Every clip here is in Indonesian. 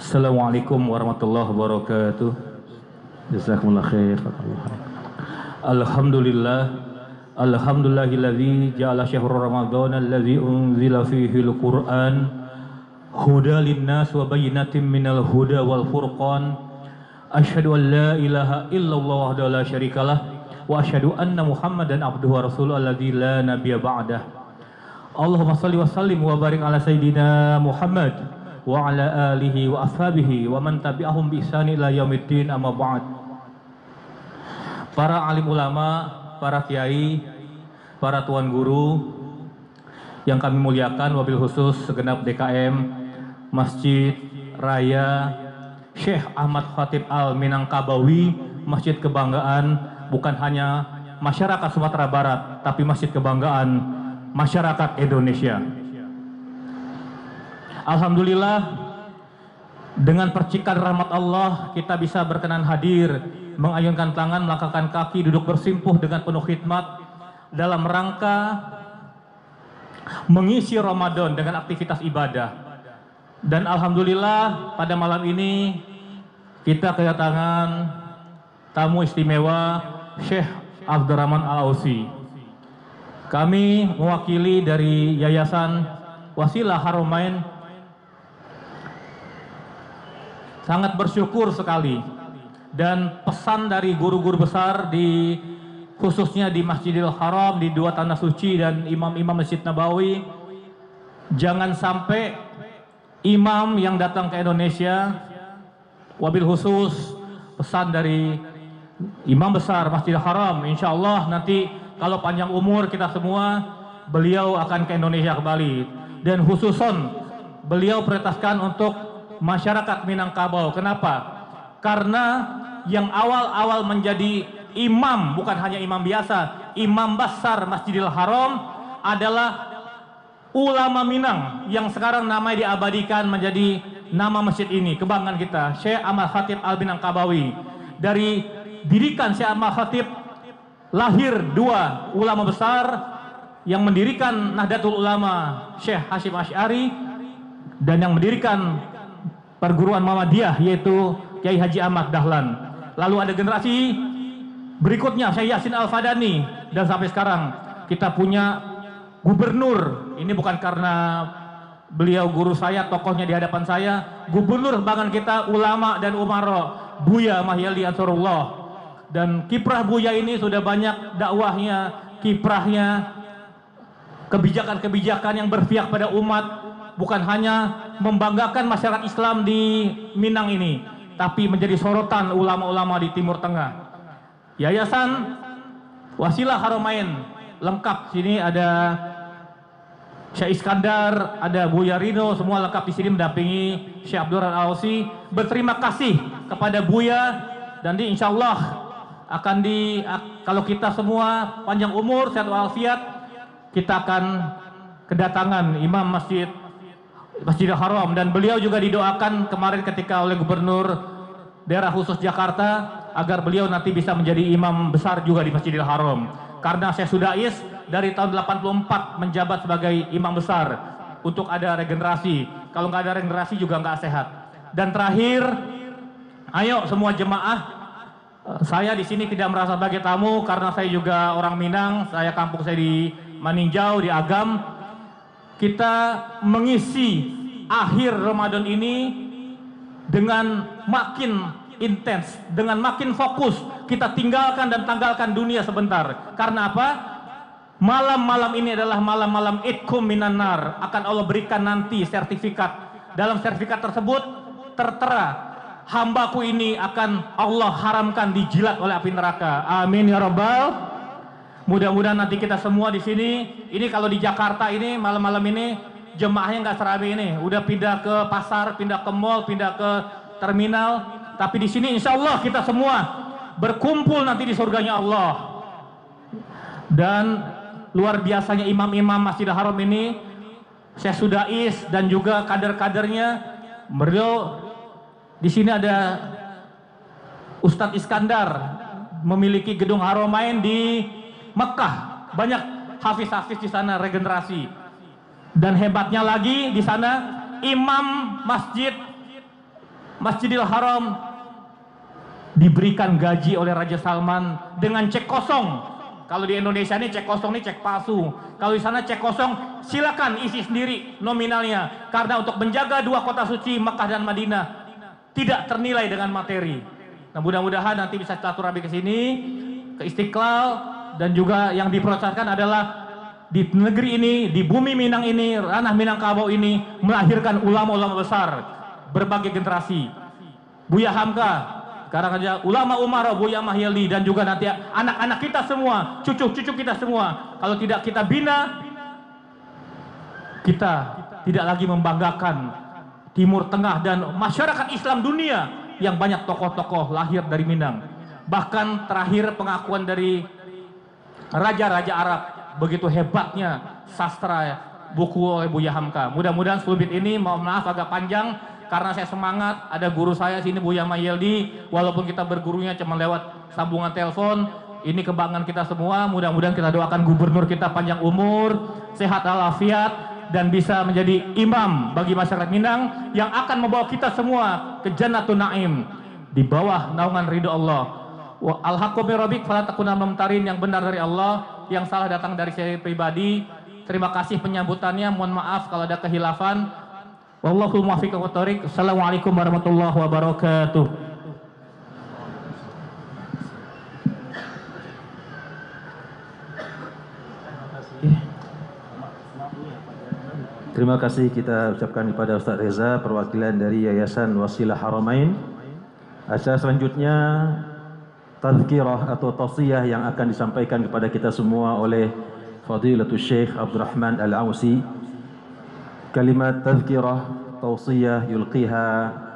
Assalamualaikum warahmatullahi wabarakatuh. Jazakumullah khair. Alhamdulillah. Alhamdulillahilladzi ja'ala syahrul ramadhan alladzi unzila fihi al-Qur'an huda lin-nas wa bayyinatin minal huda wal furqan. Asyhadu an la ilaha illallah wahdahu la syarikalah wa asyhadu anna Muhammadan abduhu wa rasuluhu alladzi la nabiyya ba'dah. Allahumma shalli wa sallim wa barik ala sayyidina Muhammad wa ala alihi wa ashabihi wa man tabi'ahum bi ihsan ila yaumiddin, amma ba'd. Para alim ulama, para kiai, para tuan guru yang kami muliakan, wabil khusus segenap DKM Masjid Raya Syekh Ahmad Khatib Al-Minangkabawi, masjid kebanggaan bukan hanya masyarakat Sumatera Barat, tapi masjid kebanggaan masyarakat Indonesia. Alhamdulillah, dengan percikan rahmat Allah kita bisa berkenan hadir, mengayunkan tangan, melangkahkan kaki, duduk bersimpuh dengan penuh khidmat dalam rangka mengisi Ramadan dengan aktivitas ibadah. Dan alhamdulillah pada malam ini kita kedatangan tamu istimewa, Syekh Abdurrahman Al-Ausi. Kami mewakili dari Yayasan Wasilah Haramain sangat bersyukur sekali, dan pesan dari guru-guru besar khususnya di Masjidil Haram, di dua tanah suci, dan imam-imam Masjid Nabawi, jangan sampai imam yang datang ke Indonesia, wabil khusus pesan dari imam besar Masjidil Haram, insya Allah nanti kalau panjang umur kita semua, beliau akan ke Indonesia kembali. Dan khususon beliau prioritaskan untuk masyarakat Minangkabau. Kenapa? Karena yang awal-awal menjadi imam, bukan hanya imam biasa, imam besar Masjidil Haram adalah ulama Minang yang sekarang namanya diabadikan menjadi nama masjid ini, kebanggaan kita, Syekh Ahmad Khatib Al-Minangkabawi. Dari dirikan Syekh Ahmad Khatib lahir dua ulama besar yang mendirikan Nahdlatul Ulama, Syekh Hasyim Asy'ari, dan yang mendirikan perguruan Muhammadiyah yaitu Kiai Haji Ahmad Dahlan. Lalu ada generasi berikutnya Syekh Yasin Al-Fadani, dan sampai sekarang kita punya gubernur. Ini bukan karena beliau guru saya, tokohnya di hadapan saya, gubernur kebanggaan kita, ulama dan umara, Buya Mahyali Ansarullah. Dan kiprah Buya ini sudah banyak dakwahnya, kiprahnya, kebijakan-kebijakan yang berpihak pada umat, bukan hanya membanggakan masyarakat Islam di Minang ini, tapi menjadi sorotan ulama-ulama di Timur Tengah. Yayasan Wasilah Haramain lengkap. Sini ada Syekh Iskandar, ada Buya Rino, semua lengkap di sini mendampingi Syekh Abdurrahman Al-Ausi. Berterima kasih kepada Buya, dan insya Allah akan kalau kita semua panjang umur, sehat walafiat, kita akan kedatangan Imam Masjidil Haram. Dan beliau juga didoakan kemarin ketika oleh Gubernur Daerah Khusus Jakarta agar beliau nanti bisa menjadi imam besar juga di Masjidil Haram. Karena Syekh Sudais dari tahun 84 menjabat sebagai imam besar untuk ada regenerasi. Kalau nggak ada regenerasi juga nggak sehat. Dan terakhir, ayo semua jemaah, saya di sini tidak merasa sebagai tamu karena saya juga orang Minang. Kampung saya di Maninjau, di Agam. Kita mengisi akhir Ramadan ini dengan makin intens, dengan makin fokus. Kita tinggalkan dan tanggalkan dunia sebentar. Karena apa? Malam-malam ini adalah malam-malam idkum minan nar. Akan Allah berikan nanti sertifikat. Dalam sertifikat tersebut tertera, hambaku ini akan Allah haramkan dijilat oleh api neraka. Amin ya rabbal. Mudah-mudahan nanti kita semua di sini, ini kalau di Jakarta ini malam-malam ini jemaahnya nggak serame ini, udah pindah ke pasar, pindah ke mall, pindah ke terminal. Tapi di sini insya Allah kita semua berkumpul nanti di surganya Allah. Dan luar biasanya imam-imam Masjidil Haram ini, Syekh Sudais dan juga kader-kadernya. Beliau di sini ada Ustadz Iskandar, memiliki gedung Haramain di Mekah, banyak hafiz-hafiz di sana regenerasi. Dan hebatnya lagi di sana imam masjid Masjidil Haram diberikan gaji oleh Raja Salman dengan cek kosong. Kalau di Indonesia ini cek kosong ini cek palsu. Kalau di sana cek kosong silakan isi sendiri nominalnya. Karena untuk menjaga dua kota suci Makkah dan Madinah tidak ternilai dengan materi. Nah, mudah-mudahan nanti bisa silaturahmi ke sini, ke Istiqlal, dan juga yang diprioritaskan adalah di negeri ini, di bumi Minang ini, ranah Minangkabau ini melahirkan ulama-ulama besar berbagai generasi. Buya Hamka, sekarang aja ulama Umar, Buya Mahyildi, dan juga nanti anak-anak kita semua, cucu-cucu kita semua. Kalau tidak kita bina, kita tidak lagi membanggakan Timur Tengah dan masyarakat Islam dunia yang banyak tokoh-tokoh lahir dari Minang. Bahkan terakhir pengakuan dari raja-raja Arab, begitu hebatnya sastra buku oleh Buya Hamka. Mudah-mudahan 10 menit ini, mohon maaf agak panjang karena saya semangat. Ada guru saya sini Buya Mahyildi, walaupun kita bergurunya cuma lewat sambungan telepon. Ini kebanggaan kita semua. Mudah-mudahan kita doakan gubernur kita panjang umur, sehat walafiat, dan bisa menjadi imam bagi masyarakat Minang yang akan membawa kita semua ke Jannatun Naim di bawah naungan ridho Allah. Al-haqqu min rabbik fala takuna mumtarin, yang benar dari Allah, yang salah datang dari saya pribadi. Terima kasih penyambutannya, mohon maaf kalau ada kehilafan. Wallahu muwaffiq wa thoriq. Assalamualaikum warahmatullahi wabarakatuh. Terima kasih kita ucapkan kepada Ustaz Reza, perwakilan dari Yayasan Wasilah Haramain. Acara selanjutnya tazkirah atau tausiyah yang akan disampaikan kepada kita semua oleh Fadilatul Syekh Abdurrahman Al-Ausi. Kalimat tazkirah tausiyah yulqiha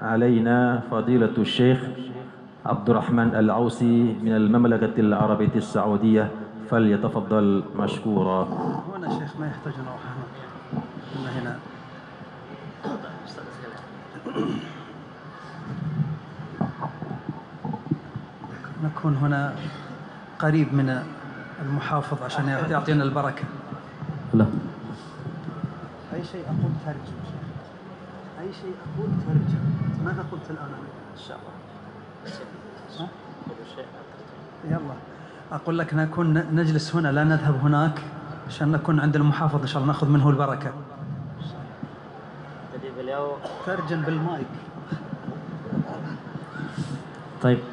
alaina Fadilatul Syekh Abdurrahman Al-Ausi min al-Mamlakatil Arabiyyah As-Saudiyah. فليتفضل مشكورا. هنا شيخ ما يحتاج نروح هنا. نكون هنا قريب من المحافظ عشان يعطينا البركة. لا. أي شيء أقول ترجم. أي شيء أقول ترجم. ماذا قلت الآن أنا؟ إن شاء الله. يلا. أقول لك نكون نجلس هنا لا نذهب هناك عشان نكون عند المحافظ إن شاء الله نأخذ منه البركة. Jadi beliau ترجم بالمايك. Taib.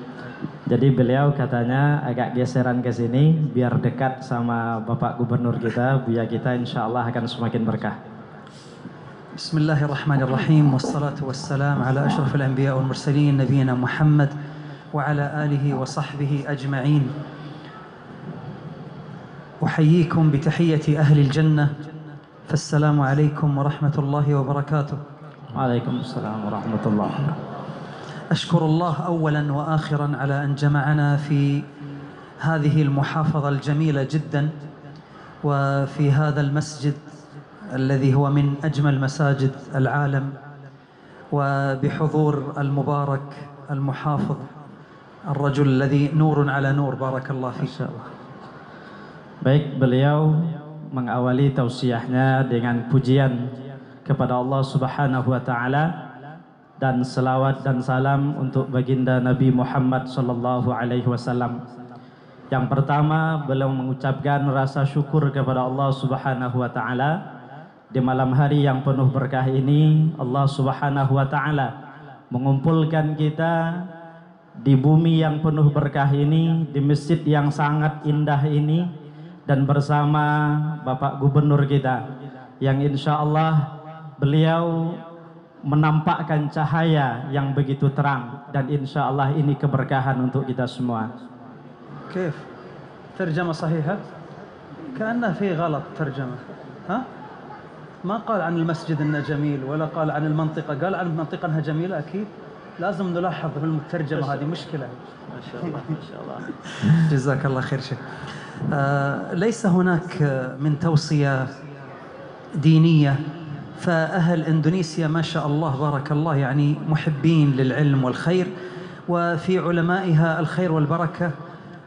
Jadi beliau katanya agak geseran ke sini biar dekat sama Bapak Gubernur kita, Buya kita, insya Allah akan semakin berkah. Bismillahirrahmanirrahim. Wassalatu wassalam ala ashrafil anbiya wal mursalin nabiyina Muhammad wa ala alihi wa sahbihi ajma'in. أحييكم بتحية أهل الجنة فالسلام عليكم ورحمة الله وبركاته. وعليكم السلام ورحمة الله. أشكر الله أولا وآخرا على أن جمعنا في هذه المحافظة الجميلة جدا وفي هذا المسجد الذي هو من أجمل مساجد العالم، وبحضور المبارك المحافظ الرجل الذي نور على نور. بارك الله فيك. Baik, beliau mengawali tausiahnya dengan pujian kepada Allah Subhanahu wa taala dan selawat dan salam untuk baginda Nabi Muhammad sallallahu alaihi wasallam. Yang pertama, beliau mengucapkan rasa syukur kepada Allah Subhanahu wa taala di malam hari yang penuh berkah ini. Allah Subhanahu wa taala mengumpulkan kita di bumi yang penuh berkah ini, di masjid yang sangat indah ini, dan bersama Bapak Gubernur kita yang insya Allah beliau menampakkan cahaya yang begitu terang, dan insya Allah ini keberkahan untuk kita semua. كيف ترجمة صحيحة؟ كأنه في غلط ترجمة. ها؟ ما قال عن المسجد انه جميل ولا قال عن المنطقة، قال عن المنطقة انها جميلة. اكيد لازم نلاحظ في الترجمة هذه مشكلة. ما شاء الله ما شاء الله. جزاك الله خير شيخ. ليس هناك من توصية دينية، فأهل إندونيسيا ما شاء الله بارك الله يعني محبين للعلم والخير، وفي علمائها الخير والبركة،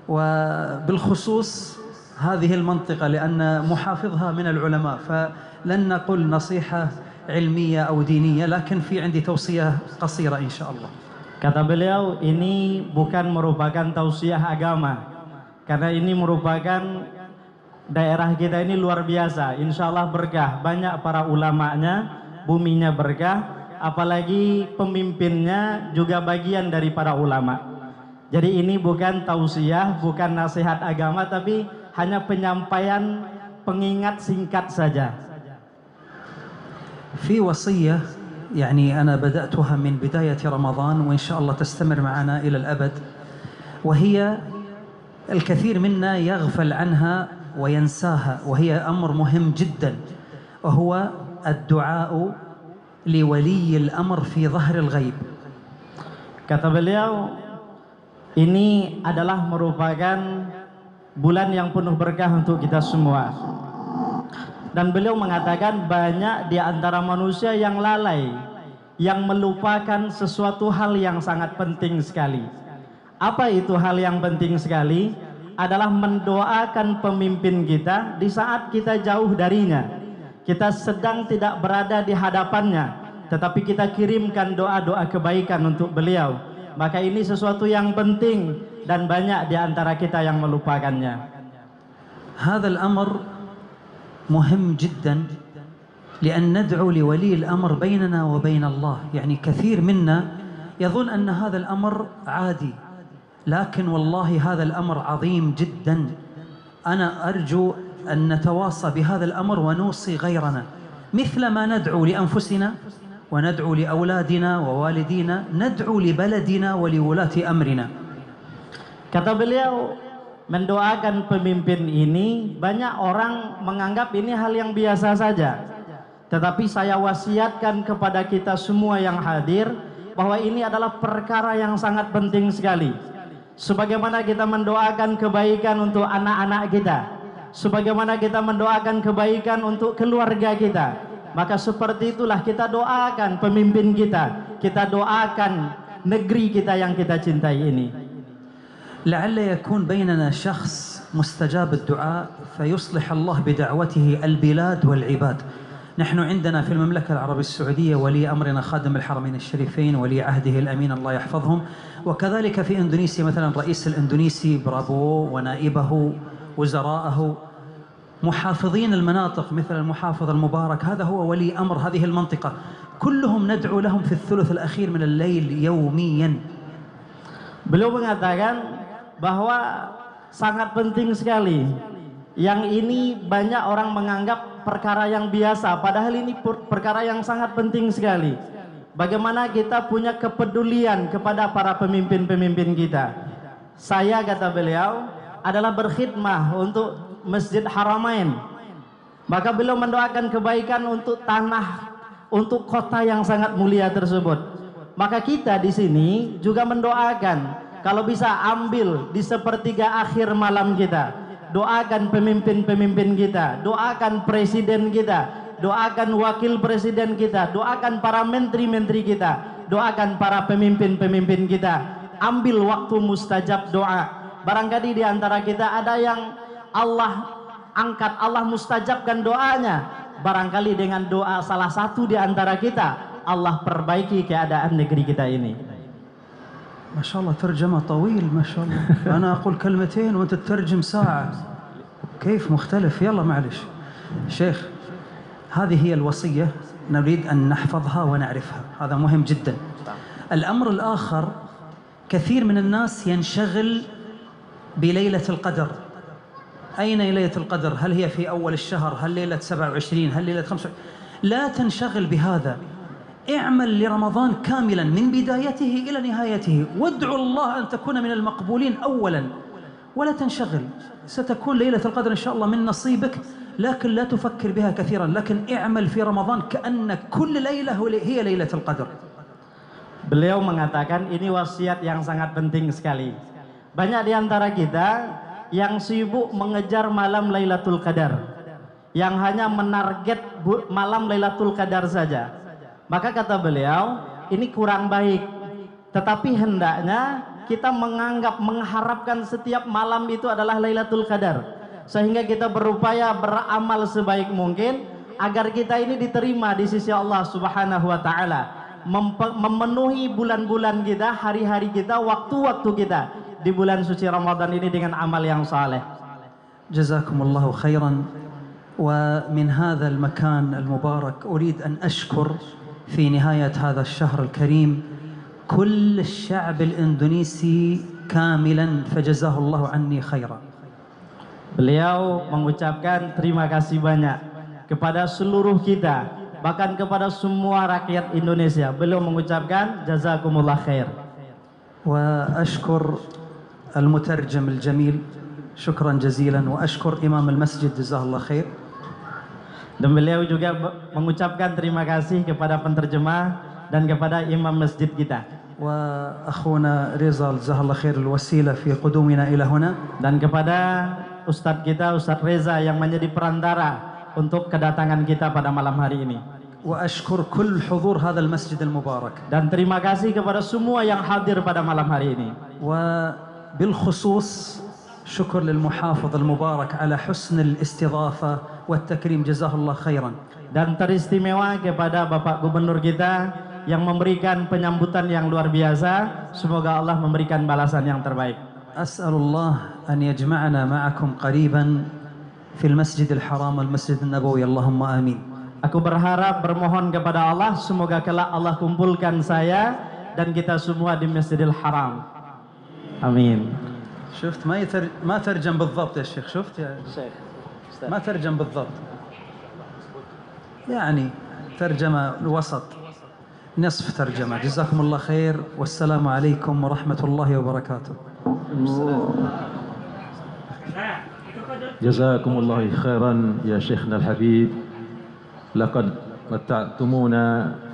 وبالخصوص هذه المنطقة لأن محافظها من العلماء، فلن نقول نصيحة علمية أو دينية، لكن في عندي توصية قصيرة إن شاء الله. Kata beliau, ini bukan merupakan tausiah agama, karena ini merupakan daerah kita ini luar biasa, insya Allah berkah, banyak para ulamanya, buminya berkah, apalagi pemimpinnya juga bagian dari para ulama. Jadi ini bukan tausiah, bukan nasihat agama, tapi hanya penyampaian pengingat singkat saja. في وصية يعني أنا بدأتها من بداية رمضان وإن شاء الله تستمر معنا إلى الأبد، وهي الكثير منا يغفل عنها وينساها، وهي أمر مهم جدا، وهو الدعاء لولي الأمر في ظهر الغيب. Kata beliau, ini adalah merupakan bulan yang penuh berkah untuk kita semua. Dan beliau mengatakan banyak di antara manusia yang lalai, yang melupakan sesuatu hal yang sangat penting sekali. Apa itu hal yang penting sekali? Adalah mendoakan pemimpin kita di saat kita jauh darinya. Kita sedang tidak berada di hadapannya, tetapi kita kirimkan doa-doa kebaikan untuk beliau. Maka ini sesuatu yang penting dan banyak di antara kita yang melupakannya. هذا الأمر مهم جدا لأن ندعو لولي الأمر بيننا وبين الله. يعني كثير منا يظن أن هذا الأمر عادي، لكن والله هذا الأمر عظيم جدا. أنا أرجو أن نتواصى بهذا الأمر ونوصي غيرنا مثل ما ندعو لأنفسنا وندعو لأولادنا ووالدينا، ندعو لبلدنا ولولاة أمرنا. Kata beliau, mendoakan pemimpin ini banyak orang menganggap ini hal yang biasa saja. Tetapi saya wasiatkan kepada kita semua yang hadir bahwa ini adalah perkara yang sangat penting sekali. Sebagaimana kita mendoakan kebaikan untuk anak-anak kita, sebagaimana kita mendoakan kebaikan untuk keluarga kita, maka seperti itulah kita doakan pemimpin kita doakan negeri kita yang kita cintai ini. لعل يكون بيننا شخص مستجاب الدعاء فيصلح الله بدعوته البلاد والعباد. نحن عندنا في المملكة العربية السعودية ولي أمرنا خادم الحرمين الشريفين ولي عهده الأمين الله يحفظهم، وكذلك في إندونيسيا مثلا رئيس الإندونيسي برابو ونائبه وزراءه، محافظين المناطق مثل المحافظ المبارك هذا هو ولي أمر هذه المنطقة، كلهم ندعو لهم في الثلث الأخير من الليل يوميا. Beliau mengatakan bahwa sangat penting sekali. Yang ini banyak orang menganggap perkara yang biasa, padahal ini perkara yang sangat penting sekali. Bagaimana kita punya kepedulian kepada para pemimpin-pemimpin kita. Saya, kata beliau, adalah berkhidmah untuk Masjid Haramain. Maka beliau mendoakan kebaikan untuk tanah, untuk kota yang sangat mulia tersebut. Maka kita di sini juga mendoakan, kalau bisa ambil di sepertiga akhir malam kita, doakan pemimpin-pemimpin kita, doakan presiden kita, doakan wakil presiden kita, doakan para menteri-menteri kita, doakan para pemimpin-pemimpin kita. Ambil waktu mustajab doa. Barangkali di antara kita ada yang Allah angkat, Allah mustajabkan doanya. Barangkali dengan doa salah satu di antara kita, Allah perbaiki keadaan negeri kita ini. ما شاء الله ترجمة طويل ما شاء الله. أنا أقول كلمتين وأنت تترجم ساعة، كيف مختلف؟ يلا معلش شيخ، هذه هي الوصية نريد أن نحفظها ونعرفها، هذا مهم جدا. الأمر الآخر، كثير من الناس ينشغل بليلة القدر. أين ليلة القدر؟ هل هي في أول الشهر؟ هل ليلة 27؟ هل ليلة 25؟ لا تنشغل بهذا. اعمل لرمضان كاملا من بدايته إلى نهايته، وادعو الله أن تكون من المقبولين أولا، ولا تنشغل. ستكون ليلة القدر إن شاء الله من نصيبك، لكن لا تفكر بها كثيرا، لكن اعمل في رمضان كأن كل ليلة هي ليلة القدر. Beliau mengatakan ini wasiat yang sangat penting sekali. Banyak di antara kita yang sibuk mengejar malam Lailatul Qadar, yang hanya menarget malam Lailatul Qadar saja. Maka kata beliau, ini kurang baik. Tetapi hendaknya kita menganggap, mengharapkan setiap malam itu adalah Lailatul Qadar. Sehingga kita berupaya beramal sebaik mungkin agar kita ini diterima di sisi Allah Subhanahu wa taala, memenuhi bulan-bulan kita, hari-hari kita, waktu-waktu kita di bulan suci Ramadan ini dengan amal yang saleh. Jazakumullahu khairan. ومن هذا المكان المبارك أريد أن أشكر في نهاية هذا الشهر الكريم كل الشعب الإندونيسي كاملا فجزاه الله عني خيرا. Beliau mengucapkan terima kasih banyak kepada seluruh kita, bahkan kepada semua rakyat Indonesia. Beliau mengucapkan jazakumullah khair. وأشكر المترجم الجميل شكرا جزيلا، وأشكر إمام المسجد جزاه الله خير. Dan beliau juga mengucapkan terima kasih kepada penterjemah dan kepada imam masjid kita. وأخونا رضا جزاه الله خير الوسيلة في قدومنا إلى هنا. Dan kepada Ustadz kita, Ustadz Reza yang menjadi perantara untuk kedatangan kita pada malam hari ini. وأشكر كل حضور هذا المسجد المبارك. Dan terima kasih kepada semua yang hadir pada malam hari ini. وبالخصوص شكر للمحافظ المبارك على حسن الاستضافة والتكريم جزاه الله خيرا. Dan teristimewa kepada Bapak Gubernur kita yang memberikan penyambutan yang luar biasa. Semoga Allah memberikan balasan yang terbaik. أسأل الله أن يجمعنا معكم قريبا في المسجد الحرام والمسجد النبوي اللهم آمين. Aku berharap, bermohon kepada Allah semoga kelak Allah kumpulkan saya dan kita semua di Masjidil Haram. Amin. شفت ما ترجم بالضبط يا شيخ، شفت يا شيخ ما ترجم بالضبط، يعني ترجمة الوسط، نصف ترجمة. جزاكم الله خير والسلام عليكم ورحمة الله وبركاته. جزاكم الله خيرا يا شيخنا الحبيب، لقد متعتمونا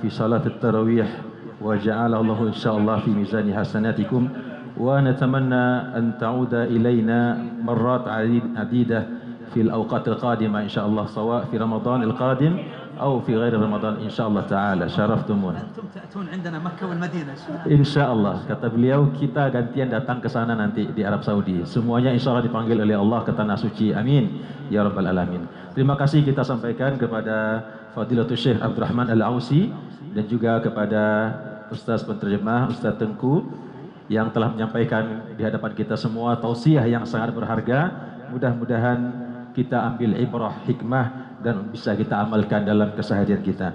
في صلاة التراويح وجعل الله إن شاء الله في ميزان حسناتكم، ونتمنى أن تعود إلينا مرات عديدة في الأوقات القادمة إن شاء الله، سواء في رمضان القادم أو في غير رمضان إن شاء الله تعالى. شرفتمونا. أنتم تأتون عندنا مكة والمدينة إن شاء الله. Kata beliau, kita gantian datang ke sana nanti di Arab Saudi. Semuanya insya Allah dipanggil oleh Allah ke tanah suci. Amin ya rabbal alamin. Terima kasih kita sampaikan kepada Fadilatul Syekh Abdurrahman Al-Ausi dan juga kepada Ustaz penterjemah Ustaz Tengku yang telah menyampaikan di hadapan kita semua tausiah yang sangat berharga. Mudah-mudahan kita ambil ibrah, hikmah dan bisa kita amalkan dalam keseharian kita.